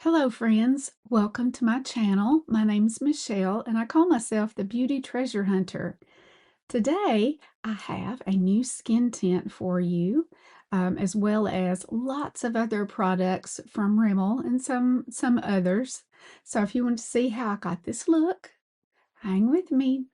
Hello friends, welcome to my channel. My name is Michelle and I call myself the Beauty Treasure Hunter. Today I have a new skin tint for you, as well as lots of other products from Rimmel and some others. So if you want to see how I got this look, hang with me.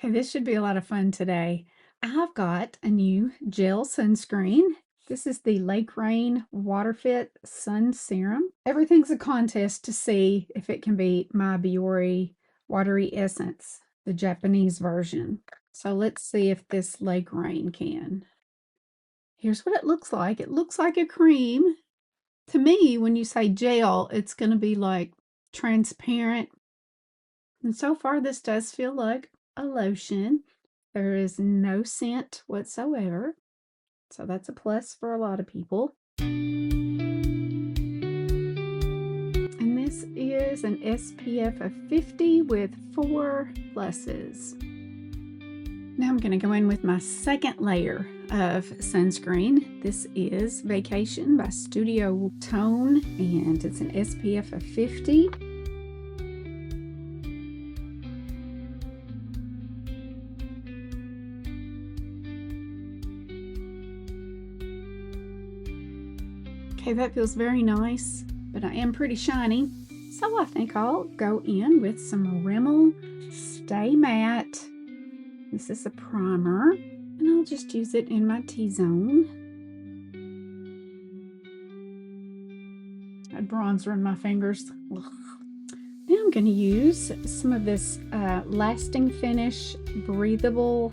Okay, this should be a lot of fun today. I've got a new gel sunscreen. This is the Lake Rain Water Fit Sun Serum. Everything's a contest to see if it can beat my Biore Watery Essence, the Japanese version. So let's see if this Lake Rain can. Here's what it looks like. It looks like a cream. To me, when you say gel, it's going to be like transparent. And so far, this does feel like a lotion. There is no scent whatsoever, so that's a plus for a lot of people. And this is an SPF of 50 with 4 pluses. Now I'm going to go in with my second layer of sunscreen. This is Vacation by Studio Tone, and it's an SPF of 50. Okay, that feels very nice, but I am pretty shiny, so I think I'll go in with some Rimmel Stay Matte. This is a primer, and I'll just use it in my T-zone. I had bronzer in my fingers. Ugh. Now I'm going to use some of this Lasting Finish Breathable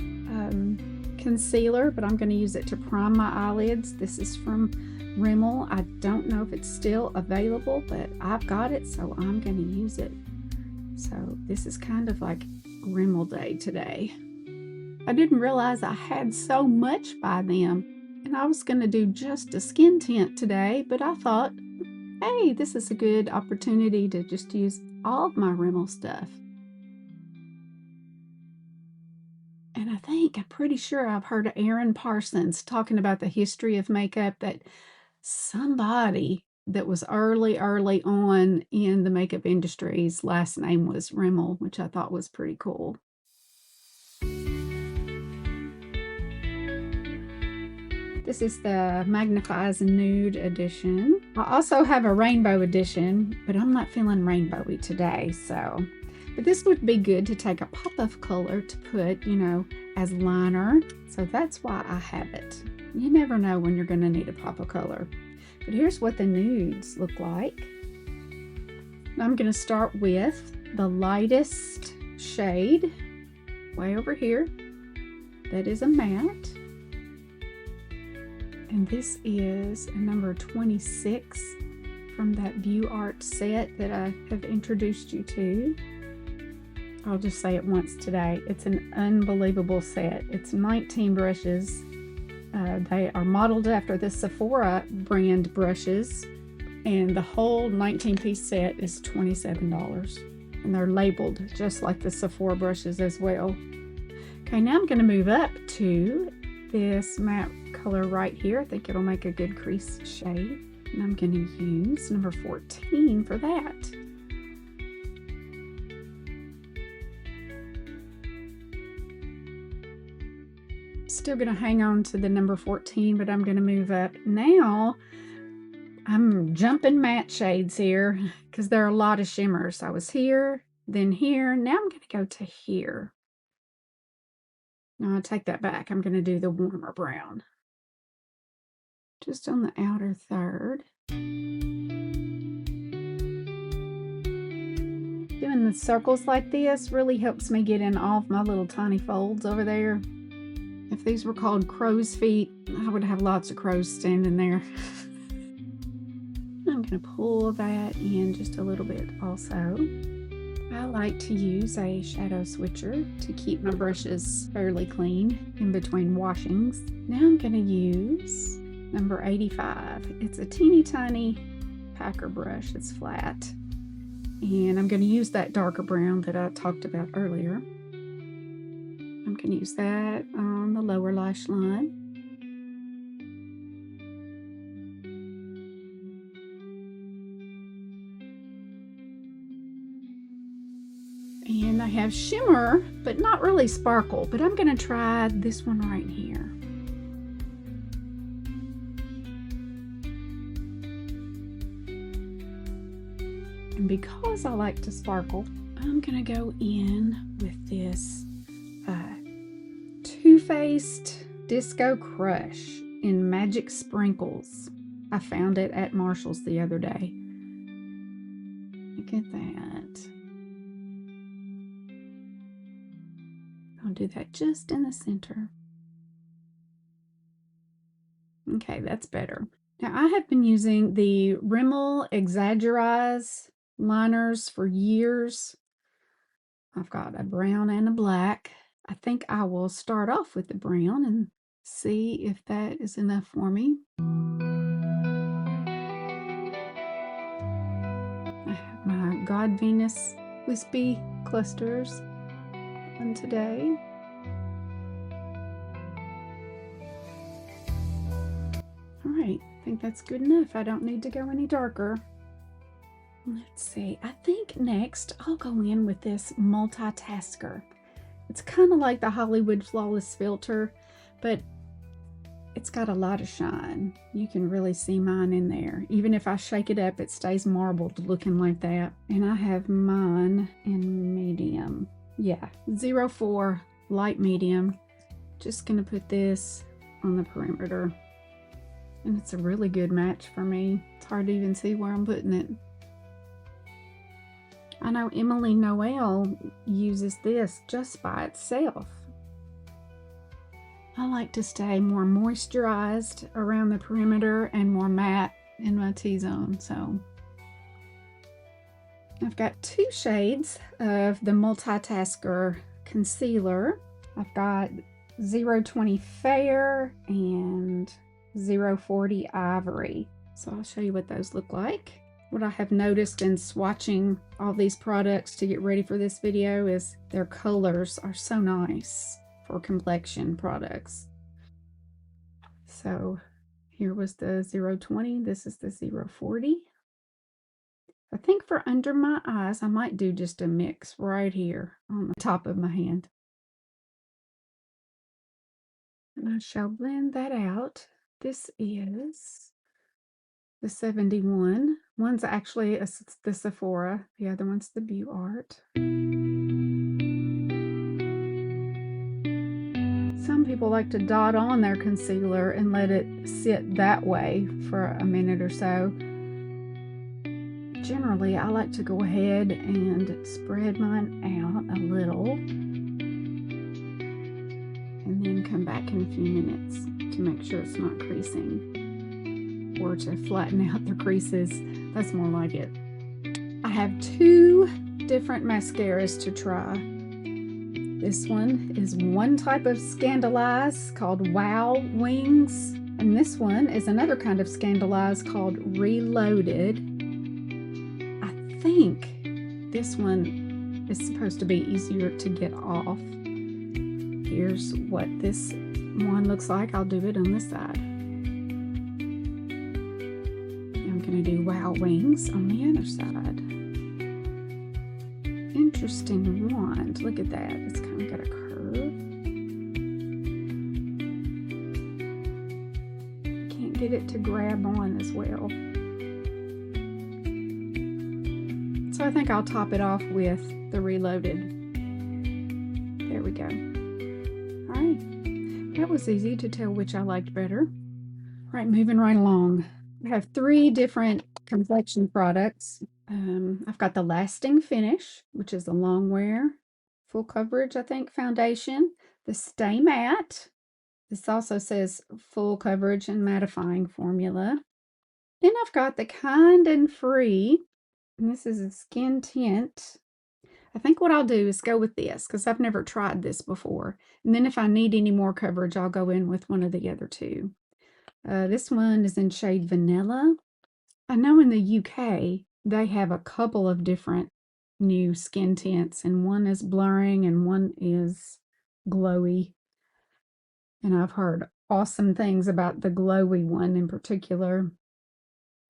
concealer, but I'm going to use it to prime my eyelids. This is from Rimmel. I don't know if it's still available, but I've got it, so I'm going to use it. So this is kind of like Rimmel Day today. I didn't realize I had so much by them, and I was going to do just a skin tint today, but I thought, hey, this is a good opportunity to just use all of my Rimmel stuff. And I'm pretty sure I've heard of Aaron Parsons talking about the history of makeup, that somebody that was early on in the makeup industry's last name was Rimmel, which I thought was pretty cool. This is the Magnifies Nude edition. I also have a rainbow edition, but I'm not feeling rainbowy today, so. But this would be good to take a pop of color to put, as liner. So that's why I have it. You never know when you're going to need a pop of color. But here's what the nudes look like. Now I'm going to start with the lightest shade way over here. That is a matte. And this is a number 26 from that View Art set that I have introduced you to. I'll just say it once today. It's an unbelievable set. It's 19 brushes. They are modeled after the Sephora brand brushes, and the whole 19-piece set is $27. And they're labeled just like the Sephora brushes as well. Okay, now I'm going to move up to this matte color right here. I think it'll make a good crease shade. And I'm going to use number 14 for that. Still going to hang on to the number 14, but I'm going to move up. Now I'm jumping matte shades here because there are a lot of shimmers. I was here, then here. Now I'm going to go to here. No, I'll take that back. I'm going to do the warmer brown. Just on the outer third. Doing the circles like this really helps me get in all of my little tiny folds over there. If these were called crow's feet, I would have lots of crows standing there. I'm going to pull that in just a little bit also. I like to use a shadow switcher to keep my brushes fairly clean in between washings. Now I'm going to use number 85. It's a teeny tiny packer brush. It's flat. And I'm going to use that darker brown that I talked about earlier. I'm going to use that on the lower lash line. And I have shimmer, but not really sparkle, but I'm going to try this one right here. And because I like to sparkle, I'm going to go in with this Too Faced Disco Crush in Magic Sprinkles. I found it at Marshall's the other day. Look at that. I'll do that just in the center. Okay, that's better. Now I have been using the Rimmel Exaggerate liners for years. I've got a brown and a black. I think I will start off with the brown and see if that is enough for me. I have my God Venus wispy clusters on today. All right, I think that's good enough. I don't need to go any darker. Let's see, I think next I'll go in with this multitasker. It's kind of like the Hollywood Flawless filter, but it's got a lot of shine. You can really see mine in there. Even if I shake it up, it stays marbled looking like that. And I have mine in medium. Yeah, 04 light medium. Just gonna put this on the perimeter. And it's a really good match for me. It's hard to even see where I'm putting it. I know Emily Noel uses this just by itself. I like to stay more moisturized around the perimeter and more matte in my T-zone. So I've got 2 shades of the Multitasker concealer. I've got 020 Fair and 040 Ivory. So I'll show you what those look like. What I have noticed in swatching all these products to get ready for this video is their colors are so nice for complexion products. So here was the 020, this is the 040. I think for under my eyes, I might do just a mix right here on the top of my hand. And I shall blend that out. This is the 71. One's actually the Sephora, the other one's the Beauty Art. Some people like to dot on their concealer and let it sit that way for a minute or so. Generally, I like to go ahead and spread mine out a little and then come back in a few minutes to make sure it's not creasing, or to flatten out the creases. That's more like it. I have 2 different mascaras to try. This one is one type of Scandal-eyes called Wow Wings, and this one is another kind of Scandal-eyes called Reloaded. I think this one is supposed to be easier to get off. Here's what this one looks like. I'll do it on this side. I'm going to do Wow Wings on the other side. Interesting wand. Look at that. It's kind of got a curve. Can't get it to grab on as well. So I think I'll top it off with the Reloaded. There we go. All right. That was easy to tell which I liked better. All right, moving right along. I have 3 different complexion products. I've got the Lasting Finish, which is a long wear, full coverage, I think, foundation. The Stay Matte. This also says full coverage and mattifying formula. Then I've got the Kind and Free, and this is a skin tint. I think what I'll do is go with this because I've never tried this before. And then if I need any more coverage, I'll go in with one of the other 2. This one is in shade Vanilla. I know in the UK, they have a couple of different new skin tints, and one is blurring and one is glowy. And I've heard awesome things about the glowy one in particular.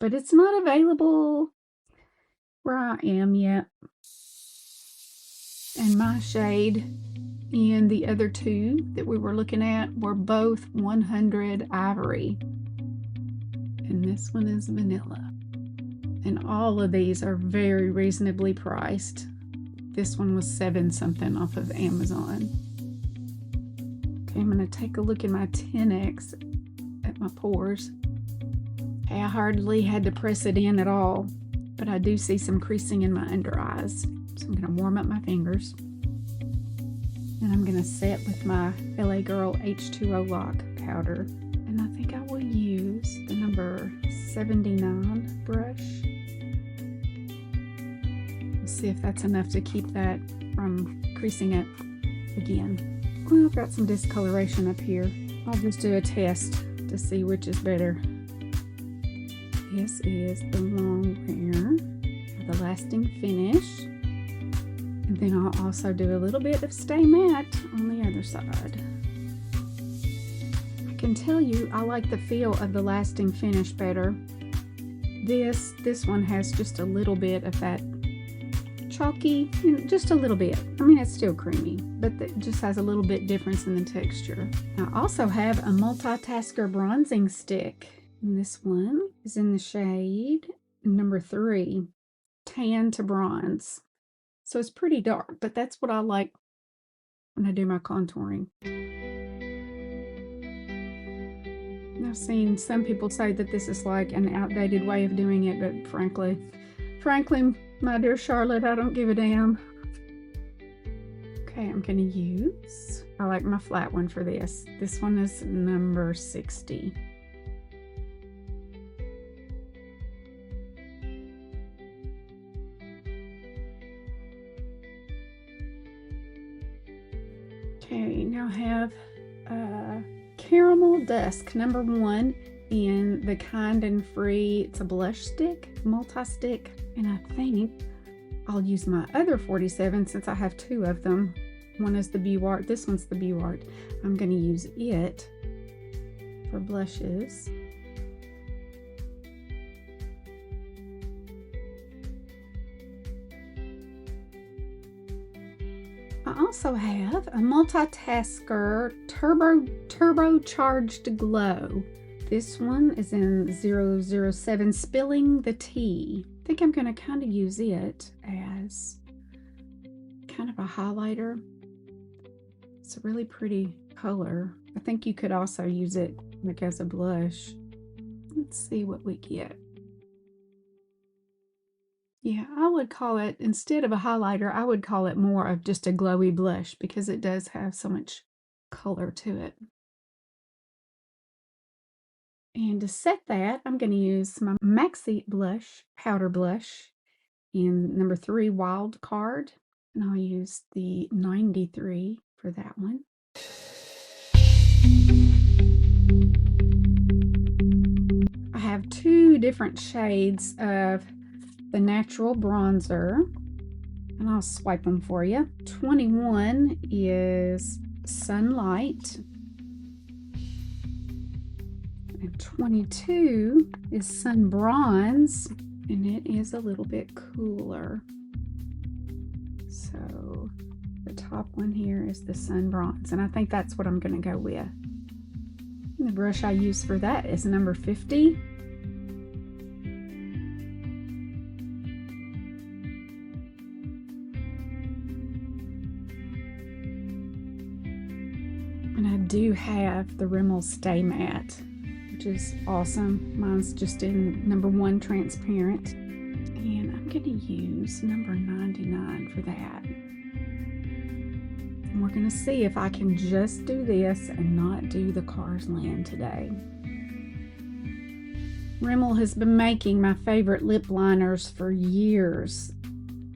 But it's not available where I am yet. And my shade and the other two that we were looking at were both 100 Ivory. And this one is vanilla. And all of these are very reasonably priced. This one was $7 something off of Amazon. Okay, I'm going to take a look at my 10X at my pores. Okay, I hardly had to press it in at all, but I do see some creasing in my under eyes. So I'm going to warm up my fingers. And I'm going to set with my LA Girl H2O Lock powder. And I think I will use the number 79 brush. We'll see if that's enough to keep that from creasing up again. Well, I've got some discoloration up here. I'll just do a test to see which is better. This is the long wear for the lasting finish. And then I'll also do a little bit of Stay Matte on the other side. I can tell you I like the feel of the lasting finish better. This one has just a little bit of that chalky, just a little bit. I mean, it's still creamy, but it just has a little bit difference in the texture. I also have a multitasker bronzing stick. And this one is in the shade number 3, tan to bronze. So it's pretty dark, but that's what I like when I do my contouring. I've seen some people say that this is like an outdated way of doing it, but frankly, my dear Charlotte, I don't give a damn. Okay, I'm gonna use, I like my flat one for this. This one is number 60. Okay, now I have Caramel Dusk number 1 in the Kind and Free. It's a blush stick, multi-stick, and I think I'll use my other 47 since I have 2 of them. One is the Buart, this one's the Buart. I'm going to use it for blushes. I also have a multitasker turbocharged glow. This one is in 007 Spilling the Tea. I think I'm going to kind of use it as kind of a highlighter. It's a really pretty color. I think you could also use it like as a blush. Let's see what we get. Yeah, I would call it, instead of a highlighter, I would call it more of just a glowy blush because it does have so much color to it. And to set that, I'm going to use my Maxi Blush Powder Blush in number 3 Wild Card. And I'll use the 93 for that one. I have 2 different shades of the natural bronzer, and I'll swipe them for you. 21 is Sunlight, and 22 is Sun Bronze, and it is a little bit cooler. So the top one here is the Sun Bronze, and I think that's what I'm going to go with. And the brush I use for that is number 50. And I do have the Rimmel Stay Matte, which is awesome. Mine's just in number 1 transparent. And I'm going to use number 99 for that. And we're going to see if I can just do this and not do the Cars Land today. Rimmel has been making my favorite lip liners for years.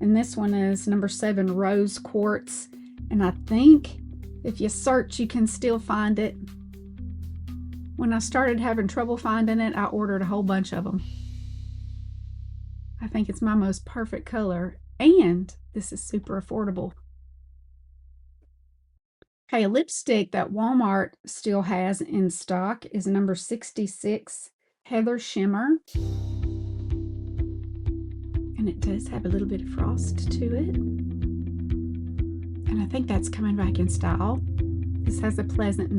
And this one is number 7 Rose Quartz. And I think if you search, you can still find it. When I started having trouble finding it, I ordered a whole bunch of them. I think it's my most perfect color, and this is super affordable. Okay, a lipstick that Walmart still has in stock is number 66, Heather Shimmer. And it does have a little bit of frost to it. And I think that's coming back in style. This has a pleasant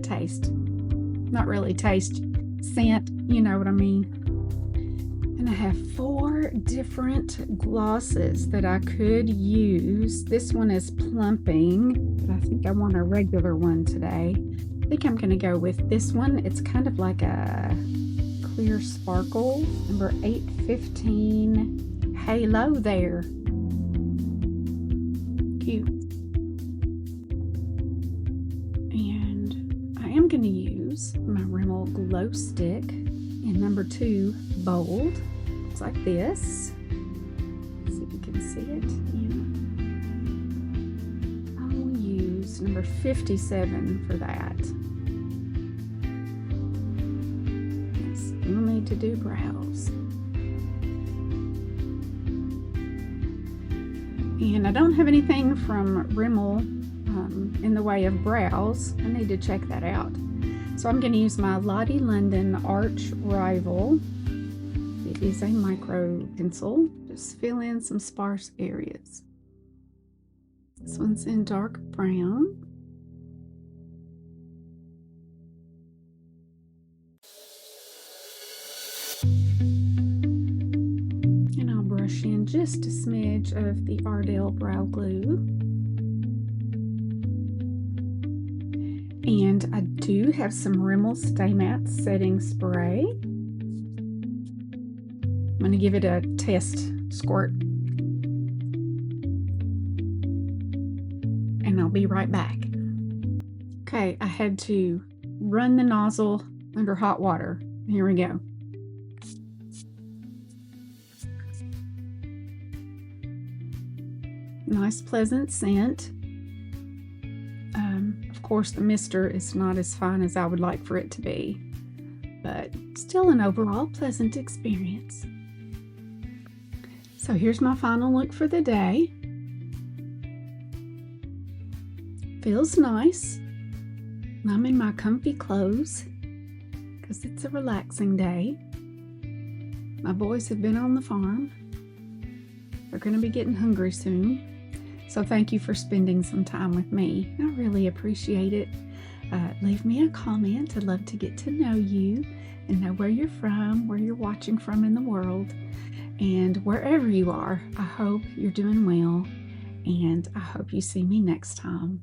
taste. Not really taste, scent, you know what I mean. And I have 4 different glosses that I could use. This one is plumping, but I think I want a regular one today. I think I'm going to go with this one. It's kind of like a clear sparkle, number 815. Hello there. Cute. And I am going to use my Rimmel Glow Stick in number 2, Bold. Looks like this. Let's see if you can see it. Yeah. I will use number 57 for that. You'll need to do brows. And I don't have anything from Rimmel in the way of brows. I need to check that out. So I'm going to use my Lottie London Arch Rival. It is a micro pencil. Just fill in some sparse areas. This one's in dark brown. Brush in just a smidge of the Ardell Brow Glue. And I do have some Rimmel Stay Matte Setting Spray. I'm going to give it a test squirt. And I'll be right back. Okay, I had to run the nozzle under hot water. Here we go. Nice pleasant scent. Of course the mister is not as fine as I would like for it to be, but still an overall pleasant experience. So here's my final look for the day. Feels nice. I'm in my comfy clothes because it's a relaxing day. My boys have been on the farm. They're going to be getting hungry soon. So thank you for spending some time with me. I really appreciate it. Leave me a comment. I'd love to get to know you and know where you're from, where you're watching from in the world. And wherever you are, I hope you're doing well. And I hope you see me next time.